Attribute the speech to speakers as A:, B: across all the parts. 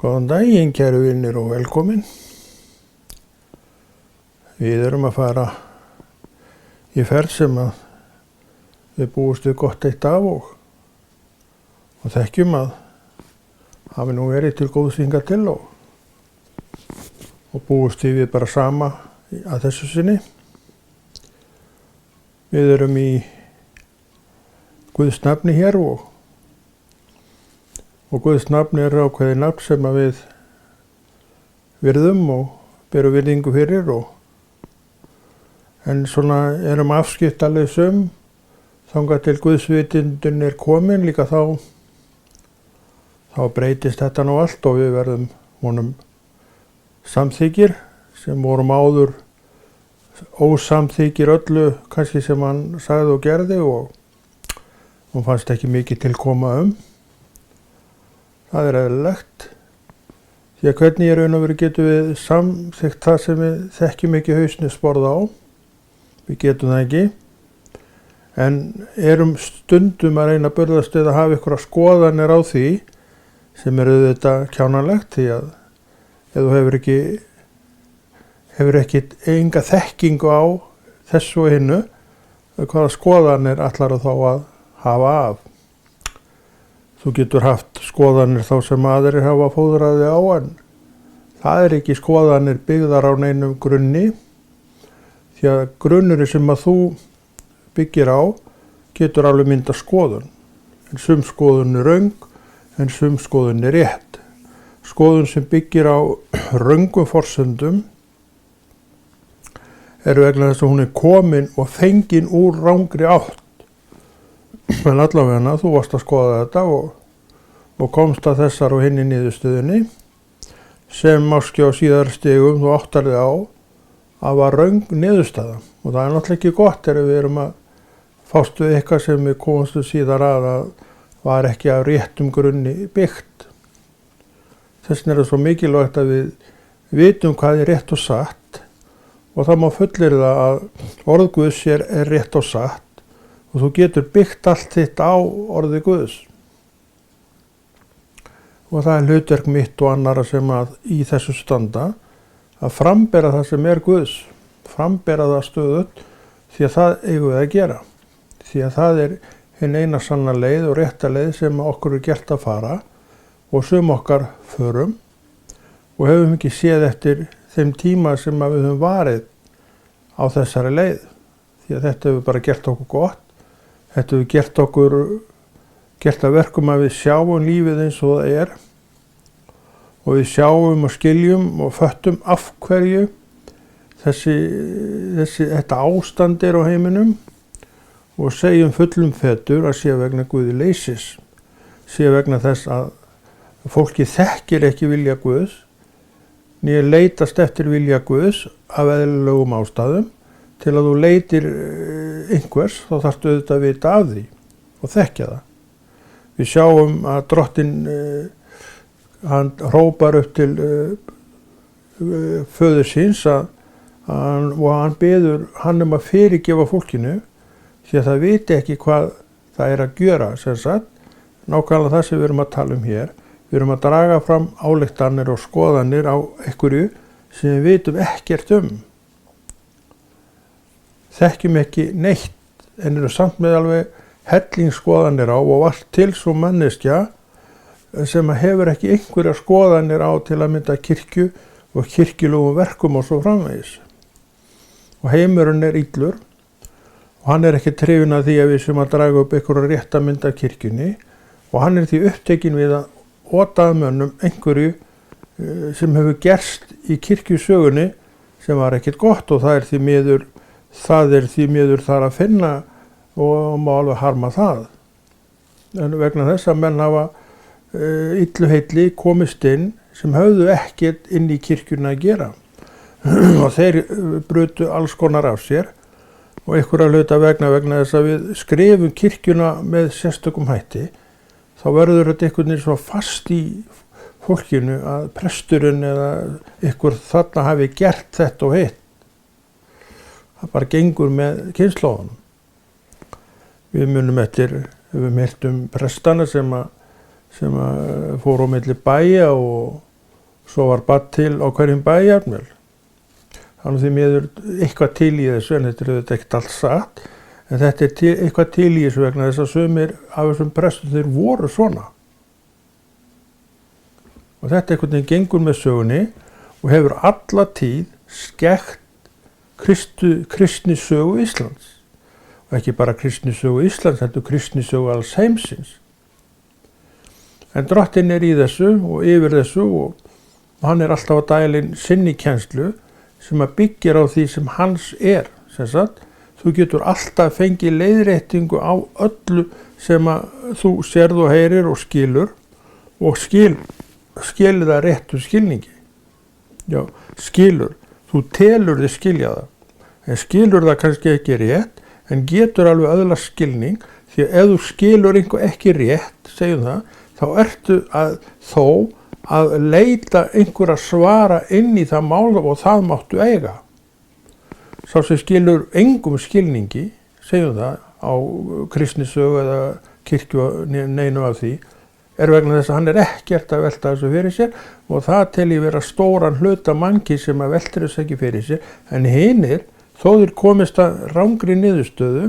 A: Góðan daginn, kæru vinir og velkomin. Við erum að fara í ferð sem að við búumst við gott eitt af og þekkjum að hafi nú verið til góðs hingað til og búumst við bara sama að þessu sinni. Við erum í Guðs nafni hér og Guðs nafni er ákveðið nafn sem að við virðum og berum virðingu fyrir en svona erum afskiptalausum þangað til Guðsvitundin er komin líka þá breytist þetta nú allt og við verðum honum samþykir sem vorum áður ósamþykir öllu kannski sem hann sagði og gerði og hún fannst ekki mikið til koma Það er eðlilegt. Því að hvernig í raun og veru getum við samþykkt það sem við þekkjum ekki hausnisborð á. Við getum það ekki. En erum stundum að reyna að burðast við að hafa ykkur skoðanir á því sem er auðvitað kjánalegt því að ef þú hefur ekki enga þekkingu á þessu og hinnu, hvaða skoðanir ætlar þá að hafa af. Þú getur haft skoðanir þá sem aðrir hafa fóðraði á en það er ekki skoðanir byggðar á neinum grunni því að grunnurinn sem að þú byggir á getur alveg mynda skoðun. En sum skoðun er röng en sum skoðun er rétt. Skoðun sem byggir á röngum forsendum er vegna þess að hún er komin og fengin úr rangri átt. En allavega þú varst að skoða þetta og komst að þessar og hinni niðurstöðunni sem máski á síðar stigum þú áttar þig á að var röng niðurstaða og það er náttúrulega ekki gott þegar við erum að fást við eitthvað sem við komumst síðar að var ekki af réttum grunni byggt. Þess vegna er það svo mikilvægt að við vitum hvað er rétt og satt og það má fullyrða að orð Guðs er rétt og satt og þú getur byggt allt þitt á orði Guðs. Og það er hlutverk mitt og annara sem að í þessu standa að frambera það sem er Guðs, frambera það stöðugt því að það eigum við að gera. Því að það er hinn eina sanna leið og rétta leið sem okkur er gert að fara og sum okkar förum og hefum ekki séð eftir þeim tíma sem að við höfum varið á þessari leið. Því að þetta hefur bara gert okkur gott. Þetta hefur gert að verkum að við sjáum lífið eins og það er og við sjáum og skiljum og föttum af hverju þetta ástand er á heiminum og segjum fullum fetur að sé vegna Guði leysis, sé vegna þess að fólki þekkir ekki vilja Guðs, né leitast eftir vilja Guðs af eðlilegum ástæðum. Til að þú leitir einhvers, þá þarftu auðvitað að vita af því og þekkja það. Við sjáum að drottinn, hann hrópar upp til föður síns og hann biður hann að fyrirgefa fólkinu því að það viti ekki hvað það er að gjöra, sem sagt. Nákvæmlega það sem við erum að tala hér. Við erum að draga fram ályktanir og skoðanir á einhverju sem við vitum ekkert Þekkjum ekki neitt en eru samt með alveg hellingsskoðanir á og allt til svo manneskja sem hefur ekki einhverja skoðanir á til að mynda kirkju og kirkjulegum verkum og svo framvegis. Og heimurinn er illur og hann er ekki hrifinn af því að við sem að draga upp einhverja rétta mynd af kirkjunni og hann er því upptekinn við að ota að mönnum einhverju sem hefur gerst í kirkjusögunni sem var ekkert gott og það er því miður þar að finna og má alveg harma það. En vegna þess að menn hafa illuheilli komist inn sem höfðu ekkert inn í kirkjuna að gera. Og þeir brutu alls konar af sér og einhverja hluta vegna þess að við skrifum kirkjuna með sérstökum hætti þá verður þetta einhvern veginn svo fast í fólkinu að presturinn eða einhver þarna hafi gert þetta og hitt. Það bara gengur með kynslóðunum. Við munum eftir, við heyrt prestana sem að fóru á milli bæja og Svo var barn til á hverjum bæ jafnvel. Þannig því miður eitthvað til í þessu, en þetta er auðvitað ekkert allt satt, en þetta er eitthvað til í þessu vegna þess að sumir af þessum prestum þeir voru svona. Og þetta einhvern veginn gengur með sögunni og hefur alla tíð skekkt kristni sögu Íslands. Og ekki bara kristni sögu Íslands, heldur kristni sögu alls heimsins. En Drottinn er í þessu og yfir þessu og hann er alltaf að dæla inn sinni kennslu sem að byggir á því sem hans er. Sem sagt, þú getur alltaf fengið leiðréttingu á öllu sem að þú sérð og heyrir og skilur og skilur það réttu skilningi. Já, skilur. Þú telur þig skilja það. En skilur það kannski ekki rétt, en getur alveg öðlast skilning, því að ef þú skilur einhver ekki rétt, segjum það, þá ertu að leita einhverja svara inn í það mál og það máttu eiga. Sá sem skilur engum skilningi, segjum það, á kristnisögu eða kirkju neinu af því, er vegna þess að hann er ekkert að velta þessu fyrir sér og það tel ég vera stóran hluta manki sem að veltir þessu ekki fyrir sér, en hinir, þó þeir komist að rangri niðurstöðu,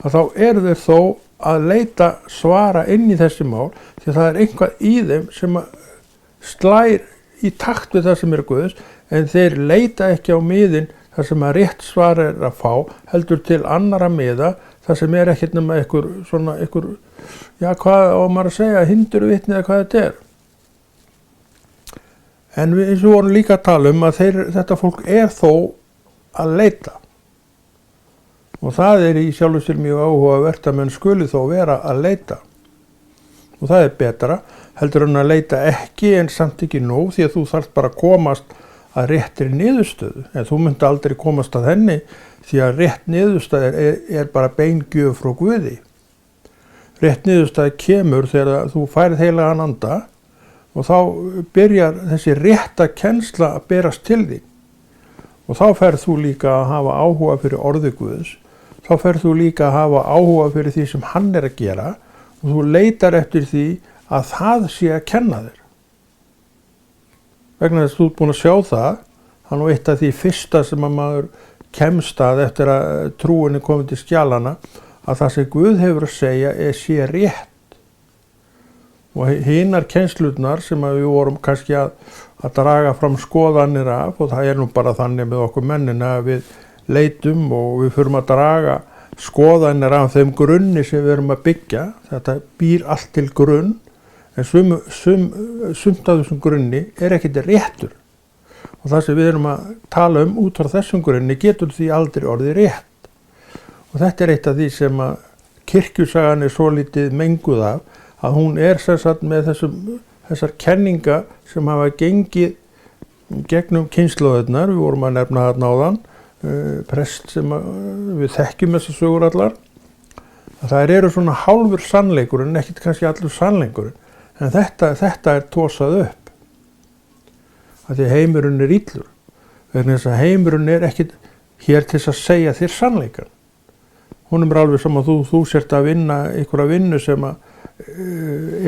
A: að þá eru þeir þó að leita svara inn í þessi mál, því að það er einhvað í þeim sem að slær í takt við það sem er Guðs, en þeir leita ekki á miðin þar sem að rétt svar er að fá, heldur til annara miða, þar sem er ekkert nema einhver, já hvað á maður að segja, hindurvitni eða hvað þetta er. En eins og vorum líka að tala um að þetta fólk er þó að leita. Og það er í sjálfu sér mjög áhugavert að menn skuli þó vera að leita. Og það er betra, heldur hann að leita ekki en samt ekki nóg, því að þú þarft bara að komast að réttri niðurstöðu. En þú myndi aldrei komast að henni, því að rétt niðurstöðu er bara beingjöf frá Guði. Rétt niðurstöðu kemur þegar þú færð heilagan anda og þá byrjar þessi rétta kennsla að berast til þín. Og þá ferð þú líka að hafa áhuga fyrir orði Guðs, þá ferð þú líka að hafa áhuga fyrir því sem hann er að gera og þú leitar eftir því að það sé að kenna þér. Vegna þess að þú ert búin að sjá það, hann og eitt af því fyrsta sem að maður kemst að eftir að trúin er komið til skjalana, að það sem Guð hefur að segja sé rétt. Og hinar kennslurnar sem að við vorum kannski að draga fram skoðanir af, og það er nú bara þannig með okkur mennina að við leitum og við förum að draga skoðanir af þeim grunni sem við erum að byggja. Þetta býr allt til grunn, en sumt af þessum grunni er ekkert réttur. Og það sem við erum að tala um út frá þessum grunni getur því aldrei orðið rétt. Og þetta er eitt af því sem að kirkjusagan er svo lítið menguð af, að hún er sem sagt með þessar kenningar sem hafa gengið gegnum kynslóðirnar. Við vorum að nefna þarna áðan, prest sem við þekkjum þessar sögur allar. Það eru svona hálfur sannleikur en ekkert kannski allur sannleikurinn. En þetta er tosað upp. Af því heimurinn er illur. Vegna þess að heimurinn er ekkert hér til að segja þér sannleikan. Hún er alveg saman þú sért að vinna einhverja vinnu sem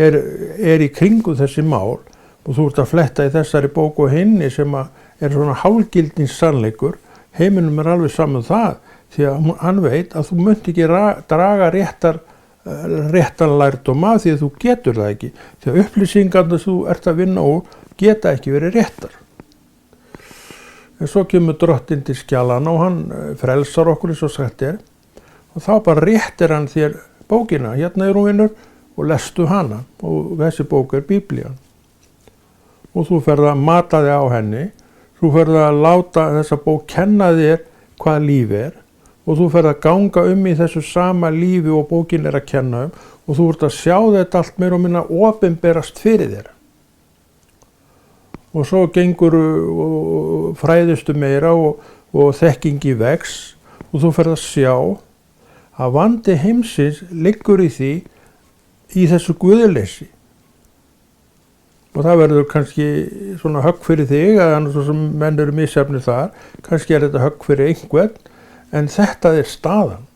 A: er í kringu þessi mál og þú ert að fletta í þessari bók og hinni sem er svona hálfgildins sannleikur. Heiminum er alveg saman það því að hann veit að þú munt ekki draga réttan lærdóm af því að þú getur það ekki. Því að upplýsingarnar þú ert að vinna úr geta ekki verið réttar. En svo kemur Drottinn til skjalana og hann frelsar okkur eins og sagt er og þá bara réttir hann þér bókina. Hérna er hún vinnur og lestu hana og þessi bók er Biblían. Og þú ferð að mata þig á henni, þú ferð að láta þessa bók kenna þér hvað líf er og þú ferð að ganga í þessu sama lífi og bókin er að kenna og þú ert að sjá þetta allt meira og minna opinberast fyrir þér. Og svo gengur fræðustu meira og þekkingi vex og þú ferð að sjá að vandi heimsins liggur í þessu guðleysi. Og það verður kannski svona högg fyrir þig, eða annars sem menn eru misjafnir þar, kannski er þetta högg fyrir einhvern, en þetta er staðan.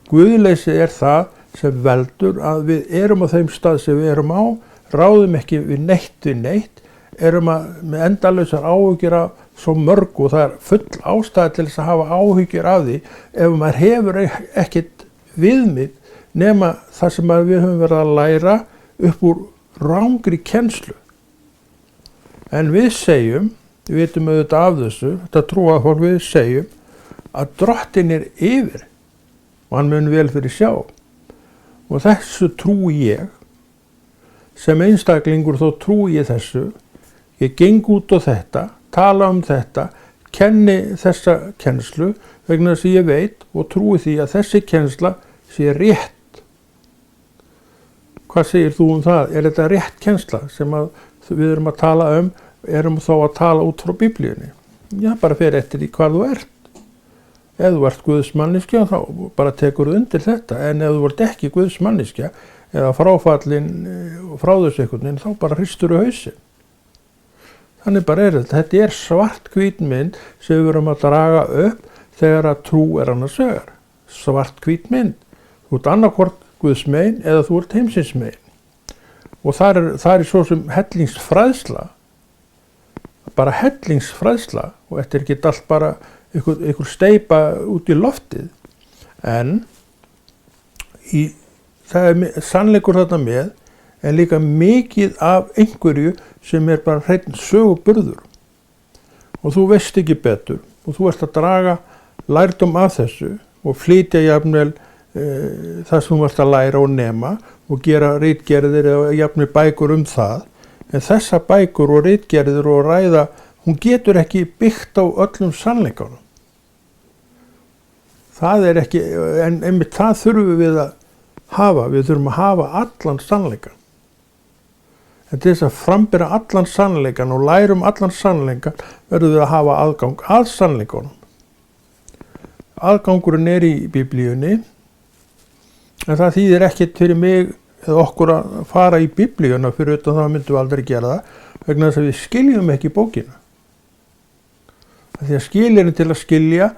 A: Guðleysi er það sem veldur að við erum á þeim stað sem við erum á, ráðum ekki við neitt, erum með endalausar áhyggjur af svo mörgu og það er full ástæða til þess að hafa áhyggjur af því ef maður hefur ekkert viðmið nema það sem við höfum verið að læra upp úr rangri kennslu. En við segjum, við vitum auðvitað af þessu, þetta trúað fólk, við segjum að Drottinn er yfir og hann mun vel fyrir sjá. Og þessu trúi ég, sem einstaklingur þó trúi ég þessu, ég geng út á þetta, tala um þetta, kenni þessa kennslu vegna þess að ég veit og trúi því að þessi kennsla sé rétt. Hvað segir þú um það? Er þetta rétt kennsla sem við erum að tala um, erum þá að tala út frá Biblíunni? Já, bara fer eftir í hvað þú ert. Ef þú ert Guðs manneskja þá bara tekur þú undir þetta, en ef þú ert ekki Guðs manneskja eða fráfallin frá þessu einhvern veginn, þá bara hristur þú hausinn. Þannig bara er þetta. Þetta er svart-hvít mynd sem við erum að draga upp þegar að trú er annars vegar. Svart-hvít mynd. Þú ert annarkvort Guðs megin eða þú ert heimsins megin. Og það er svo sem hellingsfræðsla, bara hellingsfræðsla, og þetta er ekki allt bara einhver steypa út í loftið. En það er sannleikur þarna með, en líka mikið af einhverju sem er bara hreinn söguburður. Og þú veist ekki betur og þú ert að draga lærdóm af þessu og flytja jafnvel það sem þú ert að læra og nema og gera ritgerðir eða jafnvel bækur um það. En þessa bækur og ritgerðir og ræða, hún getur ekki byggt á öllum sannleikanum. Það er ekki, en einmitt það þurfum við að hafa. Við þurfum að hafa allan sannleikan. En til þess að frambera allan sannleikan og lærum allan sannleikan verðum við að hafa aðgang að sannleikunum. Aðgangurinn er í Biblíunni, en það þýðir ekkert fyrir mig eða okkur að fara í Biblíuna fyrir utan það myndum við aldrei gera það, vegna þess að við skiljum ekki bókina. Því að skilirinn til að skilja,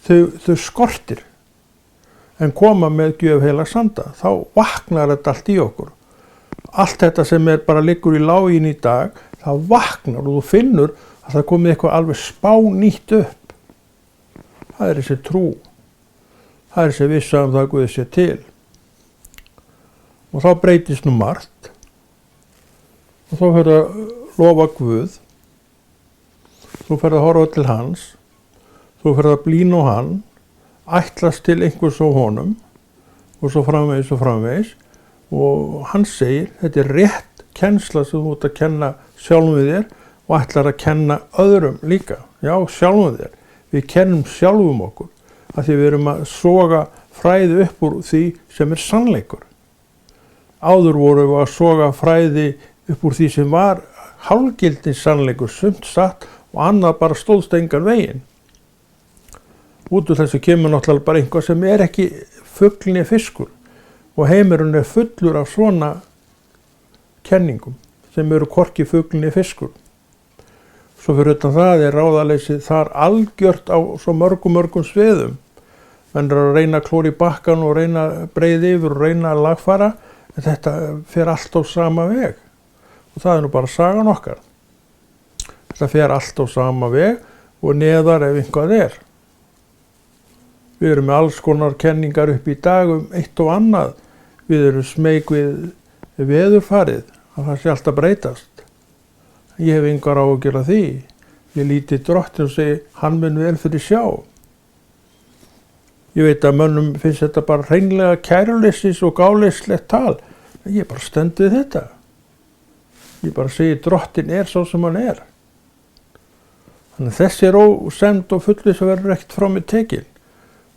A: þau skortir, en koma með gjöf heilags anda, þá vaknar þetta allt í okkur. Allt þetta sem bara liggur í lágin í dag, það vaknar og þú finnur að það komið eitthvað alveg spánýtt upp. Það er þessi trú. Það er þessi vissa um það að Guð sé til. Og þá breytist nú margt. Og þá fer að lofa Guð. Þú fer að horfa til hans. Þú fer að blína á hann. Ætlast til einhvers á honum. Og svo framvegis og framvegis. Og hann segir, þetta er rétt kennsla sem þú ert að kenna sjálfum við þér og ætlar að kenna öðrum líka. Já, sjálfum þér. Við kennum sjálfum okkur af því við erum að soga fræði upp úr því sem er sannleikur. Áður vorum við að soga fræði upp úr því sem var hálfgildins sannleikur, sumt satt og annað bara stóðst engan veginn. Út úr þessu kemur náttúrulega bara einhvað sem er ekki fugl né fiskur. Og heimurinn er fullur af svona kenningum sem eru hvorki fugl né fiskur. Svo fyrir utan það er ráðaleysið þar algjört á svo mörgum sviðum. Menn er að reyna að klóra í bakkan og reyna að breiða yfir og reyna að lagfæra, en þetta fer allt á sama veg. Og það er nú bara sagan okkar. Þetta fer allt á sama veg og neðar ef einhvað er. Við erum með alls konar kenningar upp í dag eitt og annað. Við erum smeyk við veðurfarið, að það sé alltaf breytast. Ég hef engar áhyggjur af því. Ég líti Drottinn og segi, hann mun vel fyrir sjá. Ég veit að mönnum finnst þetta bara hreinlega kæruleysis og gáleyslegt tal. Ég bara stend við þetta. Ég bara segi, Drottinn er svo sem hann er. Þannig þessi ósemd og fullvissa verður ekkert frá mig tekin.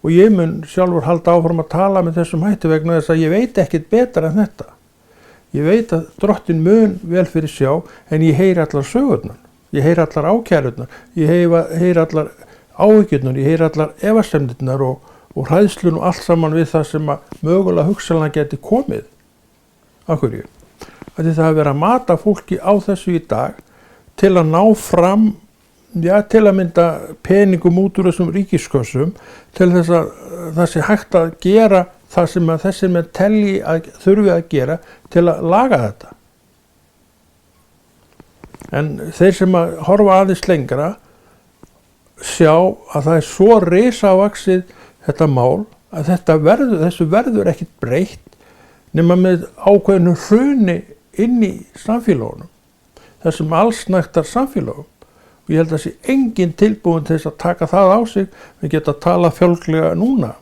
A: Og ég mun sjálfur halda áfram að tala með þessum hætti vegna þess að ég veit ekkert betra en þetta. Ég veit að Drottinn mun vel fyrir sjá, en ég heyri allar sögurnar. Ég heyri allar ákærurnar. Ég heyri allar áhyggjurnar. Ég heyri allar efasemdirnar og hræðslun og allt saman við það sem að mögulega hugsanlega geti komið. Af hverju? Það er að vera að mata fólki á þessu í dag til að ná fram, til að mynda peningum út úr þessum ríkiskössum, til þess að það sé hægt að gera það sem að þessir menn þurfi að gera til að laga þetta. En þeir sem að horfa aðeins lengra sjá að það svo risavaxið þetta mál að þessu verður ekkit breytt nema með ákveðnu hruni inn í samfélagunum, þessum allsnægtar samfélagum. Og ég held að sé engin tilbúin til þess að taka það á sig, við geta að tala fjálglega núna.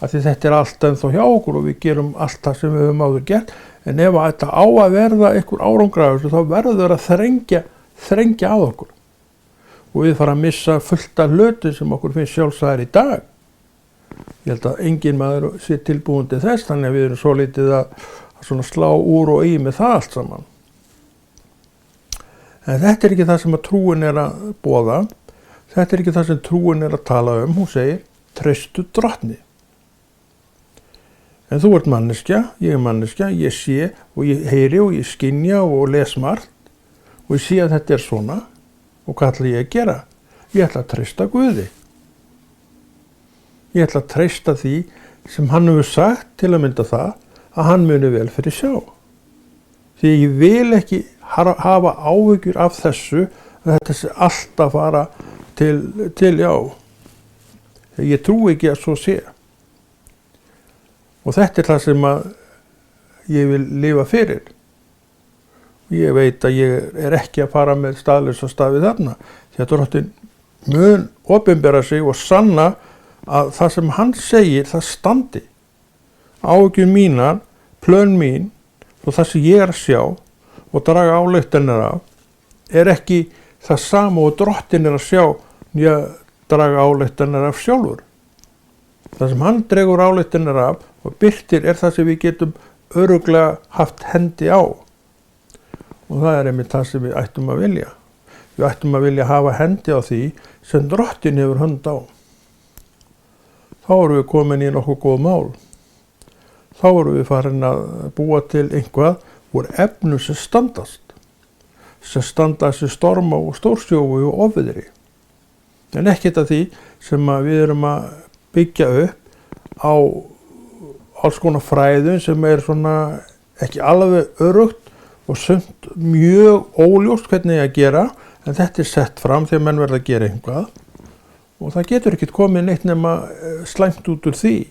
A: Af því þetta allt ennþá hjá okkur og við gerum allt það sem við höfum áður gert, en ef þetta á að verða einhver árangur þá verður að þrengja að okkur. Og við fara að missa fullt af hluti sem okkur finnst sjálfsagðir í dag. Ég held að engin maður sé tilbúin til þess, þannig að við erum svo lítið að svona slá úr og í með það allt saman. En þetta ekki það sem að trúin að boða, þetta ekki það sem trúin að tala hún segir, treystu Drottni. En þú ert manneskja, ég sé og ég heyri og ég skynja og les margt og ég sé að þetta svona og hvað ætla ég að gera? Ég ætla að treysta Guði. Ég ætla að treysta því sem hann hefur sagt til að mynda það að hann muni vel fyrir sjá. Því ég vil ekki hafa áhyggjur af þessu að þetta sé alltaf fara til já. Ég trúi ekki að svo sé. Og þetta það sem að ég vil lifa fyrir. Ég veit að ég ekki að fara með staðlausa stafi þarna. Því að Drottinn mun opinbera sig og sanna að það sem hann segir, það standi. Áhyggjur mínar, plön mín og það sem ég að sjá og draga ályktanir af, ekki það sama og Drottinn að sjá nýja draga ályktanir af sjálfur. Það sem hann dregur ályktanir af og birtir það sem við getum örugglega haft hendi á. Og það einmitt það sem við ættum að vilja. Við ættum að vilja hafa hendi á því sem Drottinn hefur hönd á. Þá erum við komin í nokkuð góð mál. Þá erum við farin að búa til einhvað úr efnum sem standast. Sem standast í storma og stórsjóu og ofviðri. En ekkert af því sem við erum að byggja upp á alls konar fræðum sem svona ekki alveg örugt og sumt mjög óljóst hvernig að gera, en þetta sett fram þegar menn verða að gera einhvað og það getur ekkert komið neitt nema slæmt út úr því.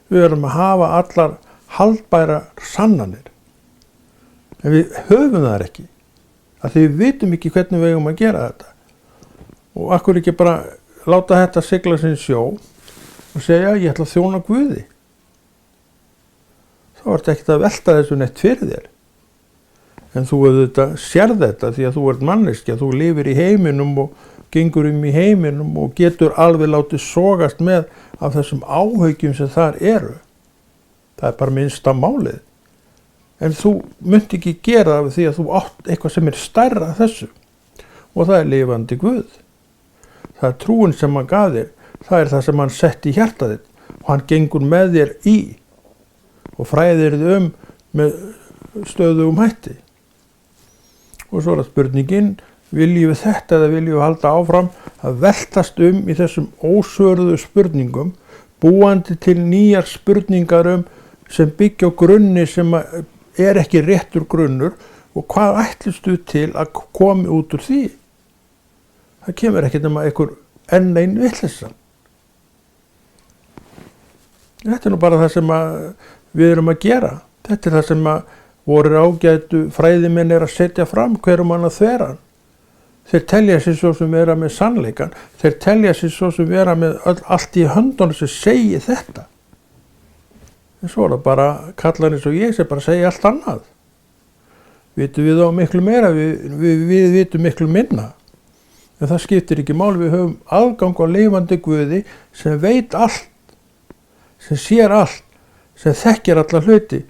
A: Við verðum að hafa allar haldbærar sannanir. En við höfum það ekki, af því við vitum ekki hvernig við eigum að gera þetta. Og akkur ekki bara láta þetta sigla sinn sjó og segja ég ætla að þjóna Guði. Þá ert ekkert að velta þessu neitt fyrir þér. En þú auðvitað sérð þetta því að þú ert manneskja, þú lifir í heiminum og gengur í heiminum og getur alveg látið sogast með af þessum áhyggjum sem þar eru. Það er bara minnsta málið. En þú munt ekki gera það því að þú átt eitthvað sem stærra þessu og það lifandi Guð. Það er trúin sem hann gaf þér, það það sem hann sett í hjartað þitt og hann gengur með þér í og fræðir þið með stöðugum hætti. Og svo er spurningin, viljum við þetta eða viljum við halda áfram að veltast í þessum ósvöruðu spurningum, búandi til nýjar spurningar sem byggja á grunni sem ekki réttur grunnur og hvað ætlustu til að komi út úr því? Það kemur ekki nema einhver enn ein vitleysa. Þetta nú bara það sem við erum að gera. Þetta það sem voru ágætu fræðimenn að setja fram hverjum hann að þveran. Þeir telja sér svo sem vera með sannleikan. Þeir telja sér svo sem vera með allt í höndunum sem segi þetta. En svo það bara kallar eins og ég sem bara segi allt annað. Vitum við á miklu meira, við vitum miklu minna. En það skiptir ekki máli, við höfum aðgang á lifandi Guði sem veit allt, sem sér allt, sem þekkir alla hluti,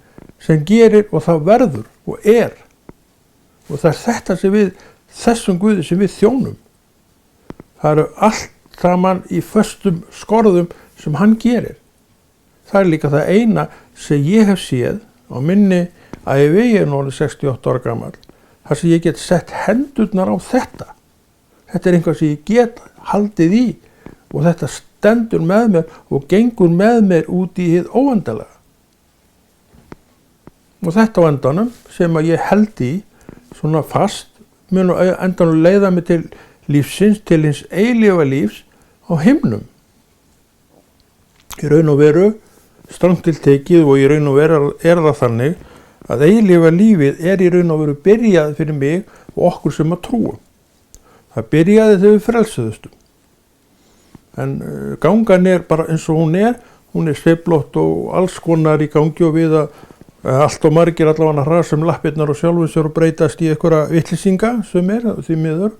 A: sem gerir og það verður og er. Og það þetta sem við, þessum Guði sem við þjónum. Það eru allt saman í föstum skorðum sem hann gerir. Það líka það eina sem ég hef séð á minni ævi, ég nú 68 ára gamall, þar sem ég get sett hendurnar á þetta. Þetta einhvað sem ég get haldið í og þetta stendur með mér og gengur með mér út í hið óendanlega. Og þetta á endanum sem ég held í svona fast mun endanum leiða mig til lífsins, til hins eilífa lífs á himnum. Í raun og veru, strangt til tekið og í raun og veru það þannig að eilífa lífið í raun og veru byrjað fyrir mig og okkur sem að trúum. Það byrjaði þegar við frelsuðustum. En gangan bara eins og hún er sveiflótt og alls konar í gangi og við allt og margir allavega hrasa lappirnar og sjálfum sér og breytast í einhverja vitleysinga sem því miður.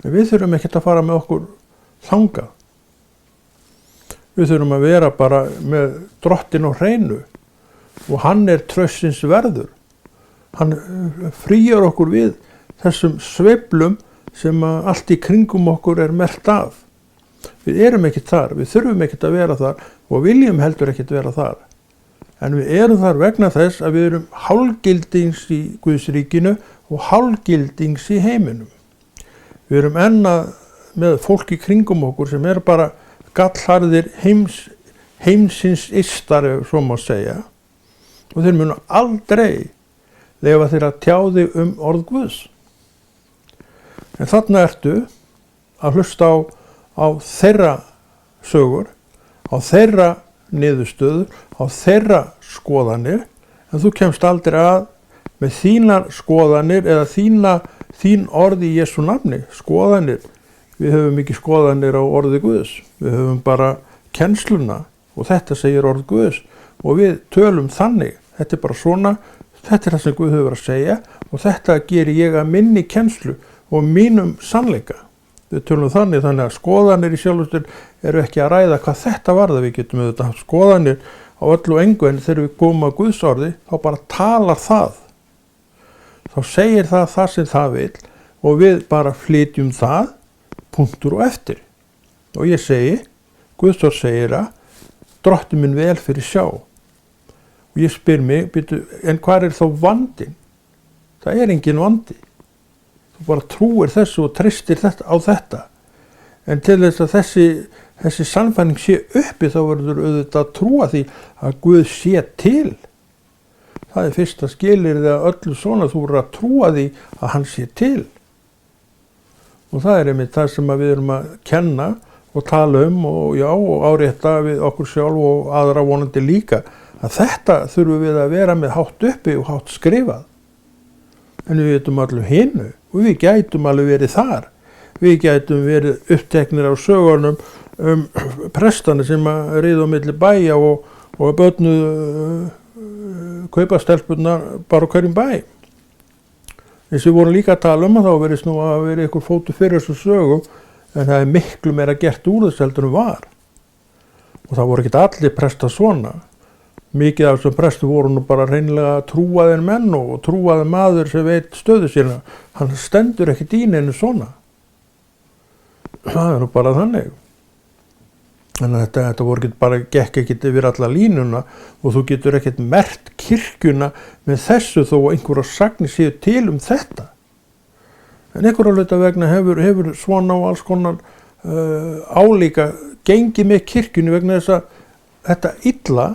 A: En við þurfum ekkert að fara með okkur þangað. Við þurfum að vera bara með Drottinn á hreinu og hann traustsins verður. Hann frýjar okkur við þessum sveiflum sem allt í kringum okkur merkt af. Við erum ekkert þar, við þurfum ekkert að vera þar og viljum heldur ekkert vera þar. En við erum þar vegna þess að við erum hálfgildings í Guðsríkinu og hálfgildings í heiminum. Við erum með fólk í kringum okkur sem bara gallharðir heimsins ystar, ef svo má segja. Og þeir munu aldrei leyfa þeir að tjá þig orð Guðs. En þarna ertu að hlusta á þeirra sögur, á þeirra niðurstöður, á þeirra skoðanir, en þú kemst aldrei að með þínar skoðanir eða þín orð í Jesú nafni, skoðanir. Við höfum ekki skoðanir á orði Guðs, við höfum bara kennsluna og þetta segir orð Guðs og við tölum þannig, þetta bara svona, þetta það sem Guð hefur að segja og þetta gerir ég að minni kennslu og mínum sannleika. Við tölum þannig að skoðanir í sjálfstur eru ekki að ræða hvað þetta varða. Við getum auðvitað haft skoðanir á öllu og engu, en þegar við komum að Guðs orði, þá bara talar það. Þá segir það sem það vil og við bara flytjum það, punktur og eftir. Og ég segi, Guðs orð segir að Drottinn minn vel fyrir sjá. Og ég spyr mig, en hvað þá vandinn? Það engin vandi. Þú bara trúir þessu og treystir á þetta. En til þess að þessi sannfæring sé uppi, þá verður auðvitað að trúa því að Guð sé til. Það fyrsta skilyrði að öllu svona, þú verður að trúa því að hann sé til. Og það einmitt það sem við erum að kenna og tala og árétta við okkur sjálf og aðra vonandi líka, að þetta þurfum við að vera með hátt uppi og hátt skrifað. En við veitum allir hinu og við gætum alveg verið þar. Við gætum verið uppteknir á sögunum prestana sem riðu á milli bæja og börnuðu kaupastelpurnar bara á hverjum bæ. Eins við vorum líka að tala að þá verið nú að verið einhver fótur fyrir þessu sögum, en það miklu meira gert úr þess heldur en var. Og það voru ekki allir prestar svona. Mikið af þessum prestu voru nú bara hreinlega trúaðir menn og trúaðir maður sem veit stöðu sína. Hann stendur ekkert í neinu svona. Það nú bara þannig. Þannig að þetta voru ekki bara gekk ekkert yfir alla línuna og þú getur ekkert merkt kirkjuna með þessu þó einhverja sagnir séu til þetta. En einhverja hluta vegna hefur svona og alls konar álíka gengið með kirkjunni vegna þess að þetta illa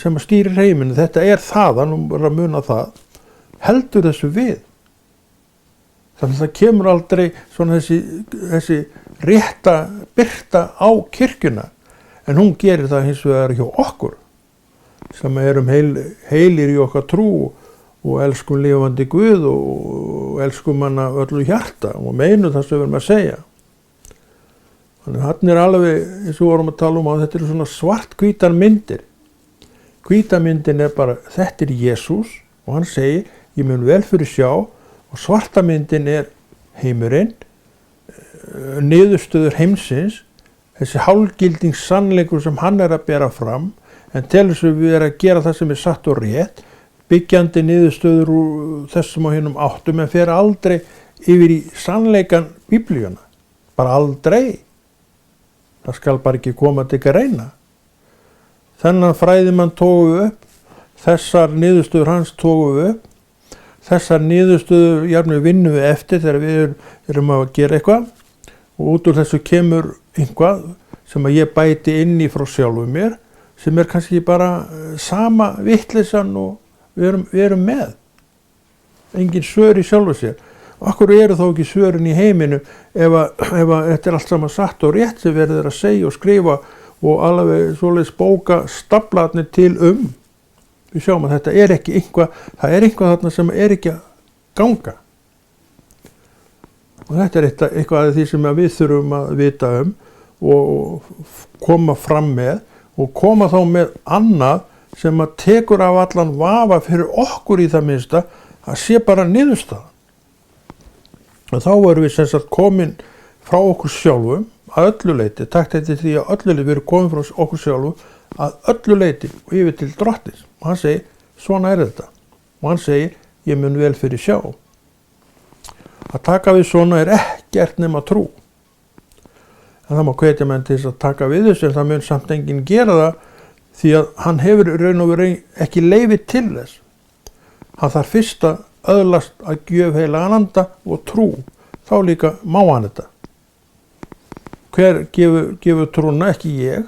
A: sem stýrir heiminu, þetta þaðan, bara að muna það, heldur þessu við. Þannig að það kemur aldrei svona þessi rétta birta á kirkjuna, en hún gerir það hins vegar hjá okkur, sem erum heilir í okkar trú og elskum lifandi Guð og elskum hann af öllu hjarta og meinum það sem við erum að segja. Þannig að hann alveg, eins og við vorum að tala að þetta svona svart-hvítar myndir. Hvítamyndin bara, þetta Jesús og hann segir, ég mun vel fyrir sjá, og svartamyndin heimurinn, niðurstöður heimsins, þessi hálfgildings sannleikur sem hann að bera fram, en til þess að við að gera það sem satt og rétt, byggjandi niðurstöður úr þessum og hinnum áttum, en fer aldrei yfir í sannleikan Biblíuna. Bara aldrei. Það skal bara ekki koma til að reyna. Þennan fræðimann tógu upp, þessar niðurstöður hans tógu upp, þessar niðurstöður jafnvel vinnum við eftir þegar við erum að gera eitthvað og út úr þessu kemur eitthvað sem að ég bæti inn í frá sjálfu mér sem kannski bara sama vitleysan og við erum með. Engin svör í sjálfu sér. Akkur eru þó ekki svörin í heiminu ef þetta allt saman satt og rétt sem verður að segja og skrifa og alveg svoleiðis bóka staflarnir til Við sjáum að þetta er ekki það er eitthvað þarna sem er ekki að ganga. Og þetta er eitthvað af því sem við þurfum að vita og koma fram með og koma þá með annað sem að tekur af allan vafa fyrir okkur í það minnsta að sé bara niðurstaðan. Og þá erum við sem sagt komin frá okkur sjálfum að öllu leyti, takt eftir því að öllu leyti við erum komin frá okkur sjálfum að öllu leyti og yfir til Drottins. Og hann segir, svona er þetta. Og hann segir, ég mun vel fyrir sjá. Að taka við svona er ekkert nema trú. En það má hvetja menn til þess að taka við þessu, en það mun samt enginn gera það því að hann hefur raun og veru ekki leyfi til þess. Hann þarf fyrst að öðlast að gjöf heilagan anda og trú. Þá líka má hann þetta. Hver gefur trúna? Ekki ég.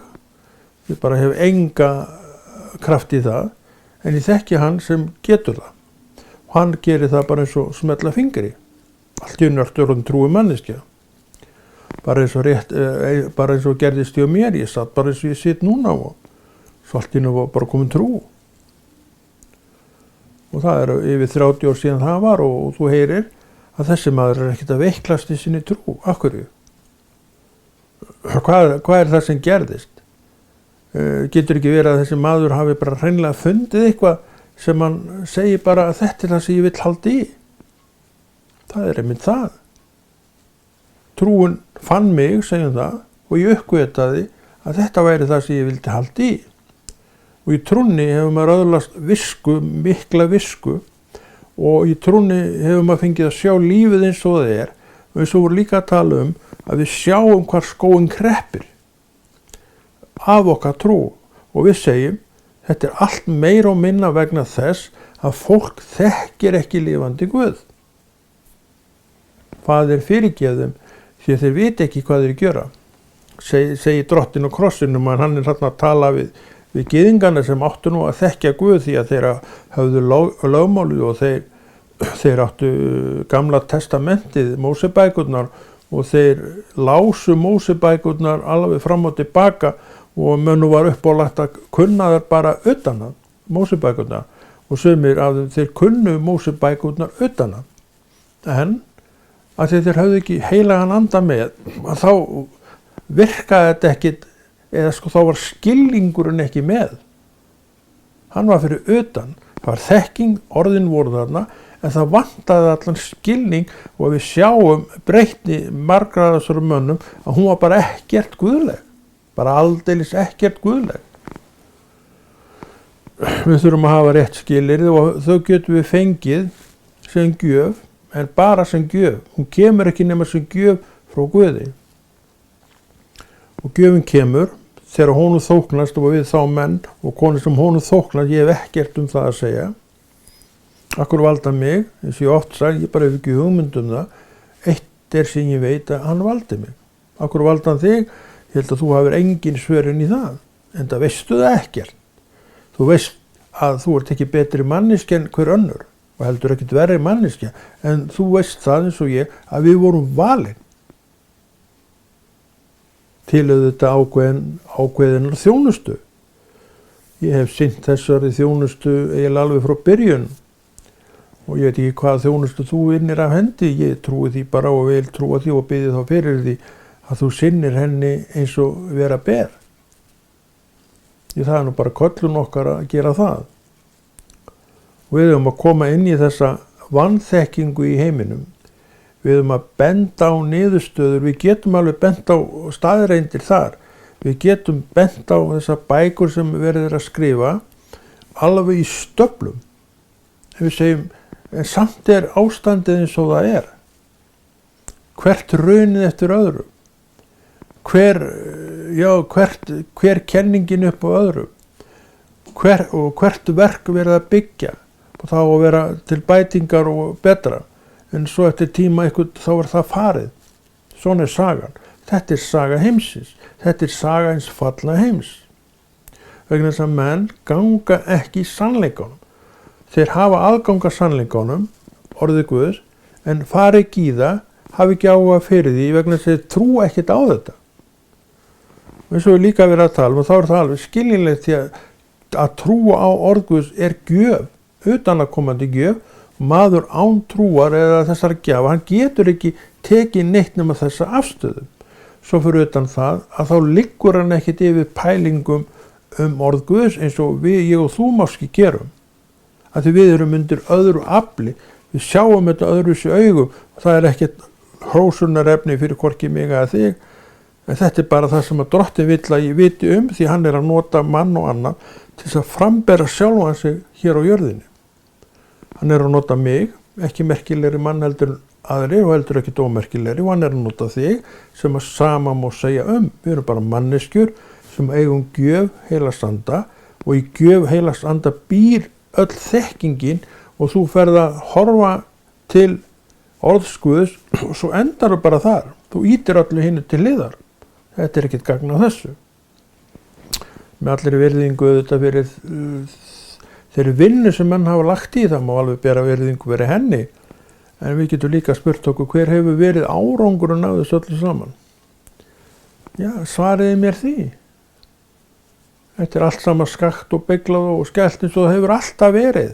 A: Ég bara hef enga kraft í það, en ég þekki hann sem getur það. Og hann gerir það bara eins og smetla fingri. Allt í einu ertu orðin trúi manneskja. Bara eins og gerðist ég á mér. Ég satt bara eins og ég sitt núna og svo allt í einu var bara komin trú. Og það yfir 30 ár síðan það var og þú heyrir að þessi maður ekkert að veiklast í sinni trú. Af hverju? Hvað það sem gerðist? Getur ekki verið að þessi maður hafi bara hreinlega fundið eitthvað sem hann segir bara að þetta er það sem ég vill halda í. Það er einmitt það. Trúin fann mig, segjum það, og ég uppgötaði að þetta væri það sem ég vildi halda í. Og í trúnni hefur maður öðlast visku, mikla visku, og í trúnni hefur maður fengið að sjá lífið eins og það er. Og eins og voru líka að tala að við sjáum hvar skóin kreppir af okkar trú. Og við segjum, þetta er allt meira og minna vegna þess að fólk þekkir ekki lifandi Guð. Faðir fyrirgefðum því að þeir viti ekki hvað þeir gera. Segir Drottinn á krossinum að hann er þarna að tala við gyðingana sem áttu nú að þekkja Guð því að þeir höfðu lögmálið og þeir áttu gamla testamentið, Mósebækurnar, og þeir lásu Mósebækurnar alveg fram og tilbaka og mönnum var uppálagt að kunna þær bara utan að Mósebækurnar og sumir af þeir kunnu Mósebækurnar utan að. En að þeir höfðu ekki heilagan anda með, að þá virkaði þetta ekkit, eða sko þá var skilningurinn ekki með. Hann var fyrir utan, það var þekking, orðin voru þarna, en það vantaði allan skilning og við sjáum breytni margra af þessari mönnum að hún var bara ekkert guðleg. Bara aldeilis ekkert guðleg. Við þurfum að hafa rétt skilyrði og þau getum við fengið sem gjöf, en bara sem gjöf. Hún kemur ekki nema sem gjöf frá Guði. Og gjöfin kemur þegar honum þóknast og við þá menn og konur sem honum þóknast, ég hef ekkert það að segja. Akkur valda mig, eins og ég oft sagði, ég bara hef ekki hugmynd það. Eitt er sem ég veit að hann valdi mig. Akkur valda hann þig? Ég held að þú hafir engin svörin í það. En það veistu það ekkert. Þú veist að þú ert ekki betri manneskja en hver önnur og heldur ekkert verri manneskja. En þú veist það eins og ég að við vorum valin til þetta ákveðinar þjónustu. Ég hef sinnt þessari þjónustu eiginlega alveg frá byrjun og ég veit ekki hvað þjónustu þú vinnir af hendi. Ég trúi því bara og vil trúa því og biði þá fyrir því að þú sinnir henni eins og vera ber. Það er nú bara köllun okkar að gera það. Og við höfum að koma inn í þessa vanþekkingu í heiminum. Við höfum að benda á niðurstöður, við getum alveg bent á staðreyndir þar. Við getum bent á þessar bækur sem verið að skrifa alveg í stöflum. Við segjum, en samt er ástandið eins og það er. Hvert runið eftir öðru. Hver kenningin upp á öðru. Og hvert verk verið að byggja. Og þá að vera til bætingar og betra. En svo eftir tíma þá var það farið. Svona er sagan. Þetta er saga heimsins. Þetta er saga eins fallna heims. Vegna þess að menn ganga ekki í sannleikanum. Þeir hafa aðgang að sannleikanum, orðið Guðs, en fari ekki í það, hafi ekki áhuga fyrir því vegna þess að þeir trúa ekkert á þetta. Eins og við líka verið að tala og þá það alveg skiljanlegt því að trúa á orð Guðs gjöf, utanaðkomandi gjöf. Maður án trúar eða þessar gjafa, hann getur ekki tekið neitt nema þessa afstöðu. Svo fyrir utan það að þá liggur hann ekkert yfir pælingum orð Guðs eins og ég og þú máski gerum. Að því við erum undir öðru afli, við sjáum þetta öðru í augum og það ekkert hrósunarefni fyrir hvorki mig eða þig. En þetta bara það sem að Drottinn vill að ég viti því hann að nota mann og annan til þess að frambera sjálfan sig hér á jörðinni. Hann að nota mig, ekki merkilegri mann heldur aðrir og heldur ekki ómerkilegri, og hann að nota þig sem að sama má segja Við erum bara manneskjur sem eigum gjöf heilags anda og í gjöf heilags anda býr öll þekkingin og þú ferð að horfa til orðs Guðs og svo endar bara þar. Þú ýtir öllu hinu til hliðar. Þetta ekkert gagn á þessu. Með allir virðingu auðvitað fyrir þeirri vinnu sem menn hafa lagt í, það má alveg bera virðingu verið henni, en við getum líka spurt okkur hver hefur verið árangurinn af þessu öllu saman. Já, svariði mér því. Þetta allt saman skakt og beyglað og skellt eins og það hefur alltaf verið.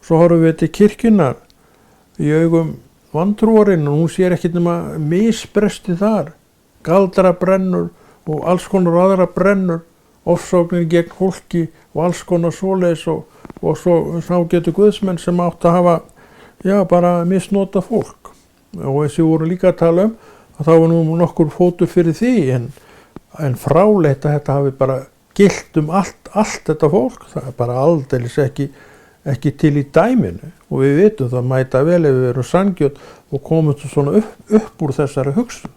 A: Svo horfum við til kirkjunnar í augum vantrúarinn og hún sér ekkert nema misbresti þar. Galdra brennur og alls konar aðra brennur, ofsóknir gegn fólki og alls konar svoleiðis og svo getur guðsmenn sem átt að hafa, bara misnota fólk. Og eins og voru líka að tala að það var nú nokkur fótur fyrir því, en fráleitt að þetta hafi bara gilt allt þetta fólk, það bara aldeilis ekki til í dæminu og við vitum það mæta vel ef við erum sanngjörn og komum svona upp úr þessari hugsun.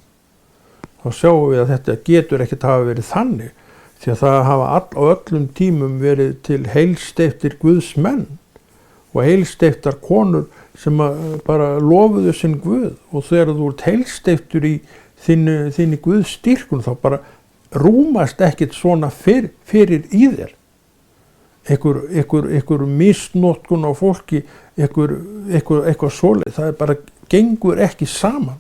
A: Þá sjáum við að þetta getur ekkert hafa verið þannig því að það hafa á öllum tímum verið til heilsteyptir Guðs menn og heilsteyptar konur sem bara lofuðu sinn Guð og þegar þú ert heilsteyptur í þinni Guðs styrkun þá bara rúmast ekkert svona fyrir í þér. Einhver misnotkun á fólki, eitthvað svoleið, það bara gengur ekki saman.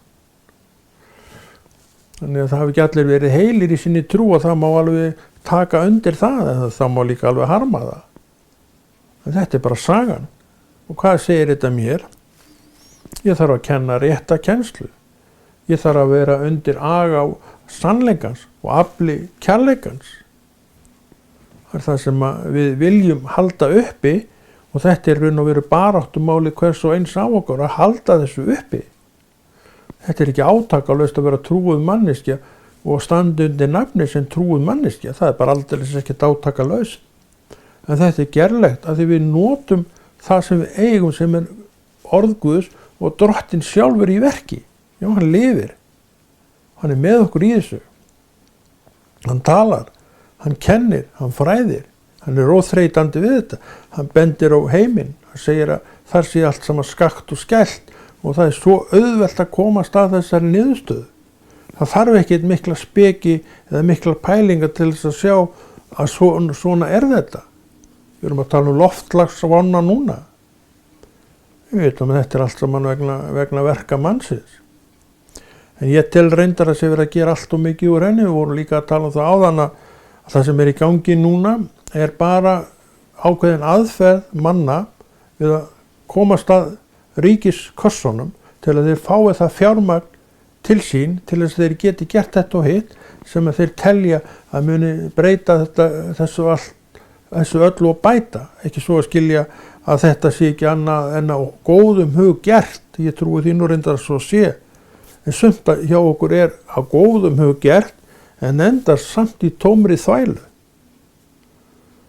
A: Þannig að það hafi ekki allir verið heilir í sinni trú og það má alveg taka undir það en það má líka alveg harma það. En þetta bara sagan. Og hvað segir þetta mér? Ég þarf að kenna rétta kennslu. Ég þarf að vera undir aga á sannleikans og afli kærleikans. Það það sem við viljum halda uppi og þetta raun og veru baráttumáli hvers og eins á okkur að halda þessu uppi. Þetta ekki átakalaust að vera trúuð manneskja og standa undir nafni sem trúuð manneskja. Það bara aldeilis ekkert átakalaust. En þetta gerlegt að því við notum það sem við eigum sem orð Guðs og Drottinn sjálfur í verki. Já, hann lifir. Hann með okkur í þessu. Hann talar, hann kennir, hann fræðir. Hann óþreytandi við þetta. Hann bendir á heiminn. Hann segir að þar sé allt saman skakt og skellt. Og það svo auðvelt að komast að þessari niðurstöðu. Það þarf ekkert mikla speki eða mikla pælingar til þess að sjá að svona þetta. Við erum að tala loftslagsvána núna. Við veitum að þetta allt saman vegna verka mannsins. En ég tel reyndar að sé verið að gera allt og mikið úr henni. Við vorum líka að tala það áðan að það sem í gangi núna bara ákveðin aðferð manna við að komast að ríkiskossunum til að þeir fái það fjármagn til sín til þess að þeir geti gert þetta og hitt sem að þeir telja að muni breyta þessu öllu og bæta. Ekki svo að skilja að þetta sé ekki annað en á góðum hug gert. Ég trúi því nú reyndar svo sé. En sumt hjá okkur á góðum hug gert en endar samt í tómri þvælu.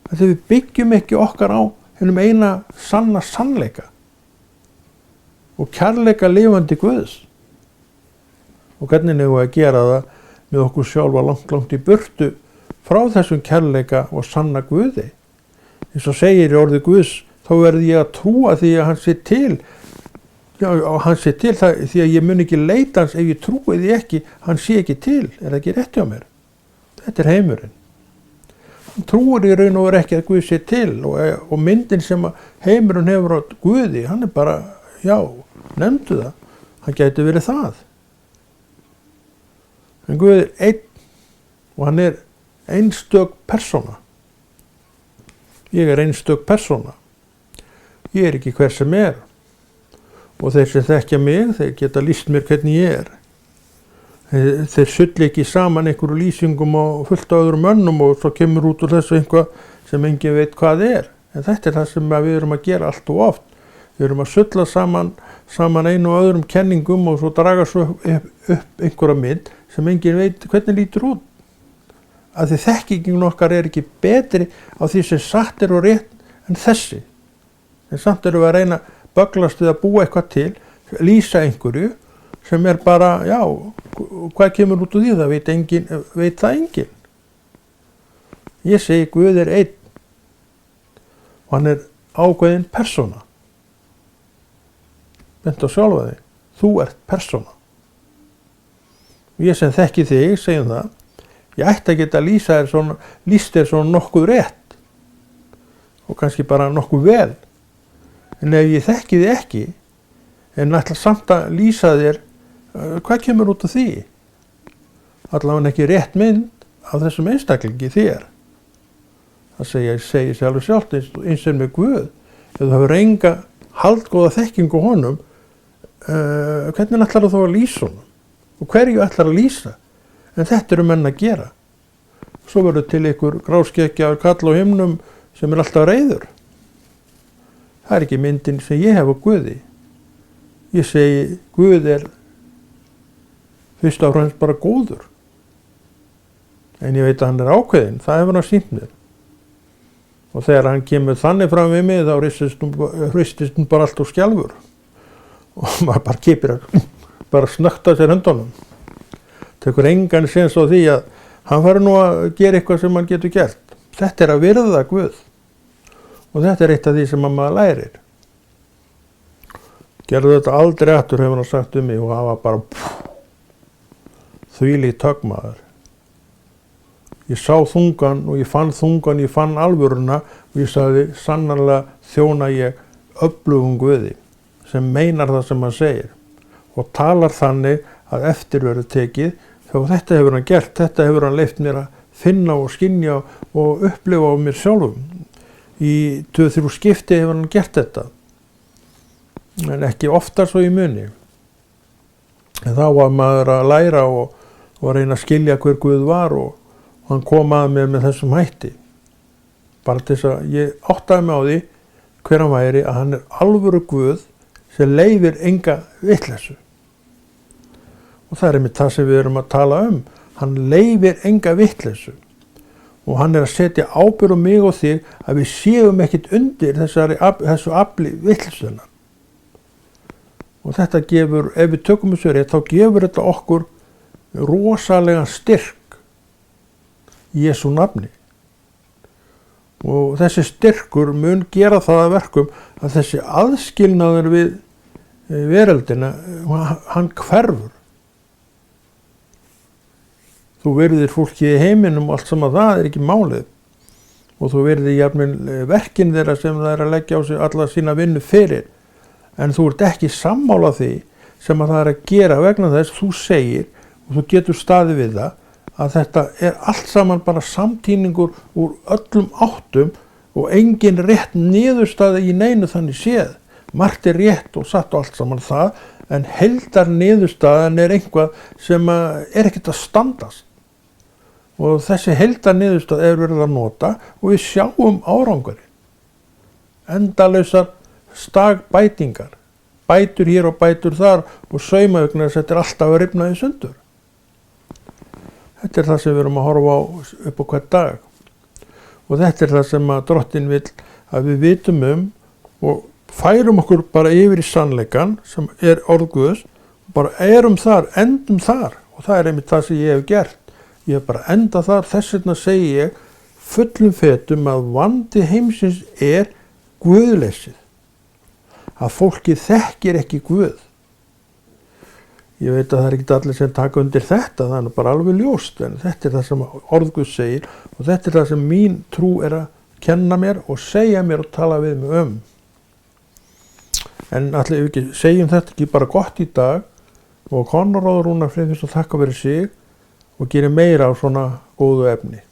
A: Þegar við byggjum ekki okkar á hinum eina sanna sannleika og kærleika lifandi Guðs. Og hvernig eigum við að gera það með okkur sjálfa langt í burtu frá þessum kærleika og sanna Guði. Eins og segir í orði Guðs, þá verði ég að trúa því að hann sé til. Já, hann sé til það, því að ég mun ekki leita hans ef ég trúi því ekki, hann sé ekki til. Er það ekki rétt hjá mér? Þetta heimurinn. Hann trúir í raun og veru ekki að Guð sé til og myndin sem heimurinn hefur á Guði, hann bara, nefndu það, hann gæti verið það. En Guð einn og hann einstök persóna. Ég einstök persóna. Ég ekki hver sem og þeir sem þekkja mig, þeir geta lýst mér hvernig ég Þeir sulli ekki saman einhverju lýsingum og fullt af öðrum mönnum og svo kemur út úr þessu eitthvað sem enginn veit hvað En þetta það sem við erum að gera allt og oft. Við erum að sulla saman einu og öðrum kenningum og svo draga svo upp einhverja mynd sem enginn veit hvernig lítur út. Af því þekkingin okkar ekki betri á því sem satt og rétt en þessi. En samt erum við að reyna að böglast við að búa eitthvað til, lýsa einhverju sem bara, já, hvað kemur út úr því, það veit það enginn. Ég segi Guð einn og hann ákveðin persóna. Bent á sjálfa þig, þú ert persóna. Og ég sem þekki þig, segjum það, ég ætti að geta lýst þér svona nokkuð rétt og kannski bara nokkuð vel. En ef ég þekki þig ekki, en ætla samt að lýsa þér, hvað kemur út af því? Allavega ekki rétt mynd af þessum einstaklingi þér. Það segir sjálft eins og með Guð. Ef þú hefur enga haldgóða þekkingu honum, hvernig ætlar þú að lýsa honum? Og hverju ætlar að lýsa? En þetta eru menn að gera. Svo verður til ykkur gráskeggjaður kall á himnum sem alltaf reiður. Það ekki myndin sem ég hef á Guði. Ég segi Guð fyrst og fremst bara góður. En ég veit að hann ákveðinn, það hefur hann sýnt mér. Og þegar hann kemur þannig fram við mig, þá hristist hún bara allt og skjálfur. Og maður bara kipir bara snökta sér höndunum. Tekur engan séns á því að hann fari nú að gera eitthvað sem hann getur gert. Þetta að virða Guð. Og þetta eitt af því sem maður lærir. Gerðu þetta aldrei aftur, hefur hann sagt mig, og það var bara þvílíkt höggmaður. Ég sá þungan og ég fann alvöruna og ég sagði sannarlega þjóna ég öflugum Guði sem meinar það sem hann segir og talar þannig að eftir verður tekið. Þegar þetta hefur hann gert, þetta hefur hann leyft mér að finna og skynja og upplifa á mér sjálfum. Í 2-3 skipti hefur hann gert þetta, en ekki oftar svo í muni. En þá var maður að læra og reyna að skilja hver Guð var og hann kom að mér með þessum hætti. Bara til þess að ég áttaði mig á því hver hann væri, að hann alvöru Guð sem leyfir enga vitleysu. Og það einmitt það sem við erum að tala um. Hann leyfir enga vitleysu. Og hann að setja ábyrgð á mig og þig að við séum ekkert undir þessu afli vitleysunar. Og þetta gefur, ef við tökum þessu rétt, þá gefur þetta okkur rosalega styrk í Jesú nafni. Og þessi styrkur mun gera það að verkum að þessi aðskilnaður við veröldina, hann hverfur. Þú virðir fólki í heiminum og allt saman, það ekki málið. Og þú virðir jafnvel verkin þeirra sem það að leggja á sig alla sína vinnu fyrir. En þú ert ekki sammála því sem að það að gera vegna þess þú segir og þú getur staðið við það að þetta allt saman bara samtíningur úr öllum áttum og engin rétt niðurstaða í neinu þannig séð. Margt rétt og satt og allt saman það, en heildar niðurstaðan eitthvað sem ekkert að standast. Og þessi heildar niðurstaða verið að nota og við sjáum árangurinn. Endalausar stagbætingar, bætur hér og bætur þar og saumaugnar þetta alltaf að rifna í sundur. Þetta það sem við erum að horfa á upp á hvern dag. Og þetta það sem að Drottinn vill að við vitum og færum okkur bara yfir í sannleikann sem orð Guðs, bara erum þar, endum þar. Og það einmitt það sem ég hef gert. Ég hef bara endað þar, þess vegna segi ég fullum fetum að vandi heimsins guðleysið. Að fólki þekkir ekki Guð. Ég veit að það ekki allir sem taka undir þetta, það bara alveg ljóst, en þetta það sem orð Guðs segir og þetta það sem mín trú að kenna mér og segja mér og tala við mig En allir við ekki segjum þetta ekki bara gott í dag og Konráð Rúnar Friðfinnsson þakka fyrir sig og gerir meira af svona góðu efni.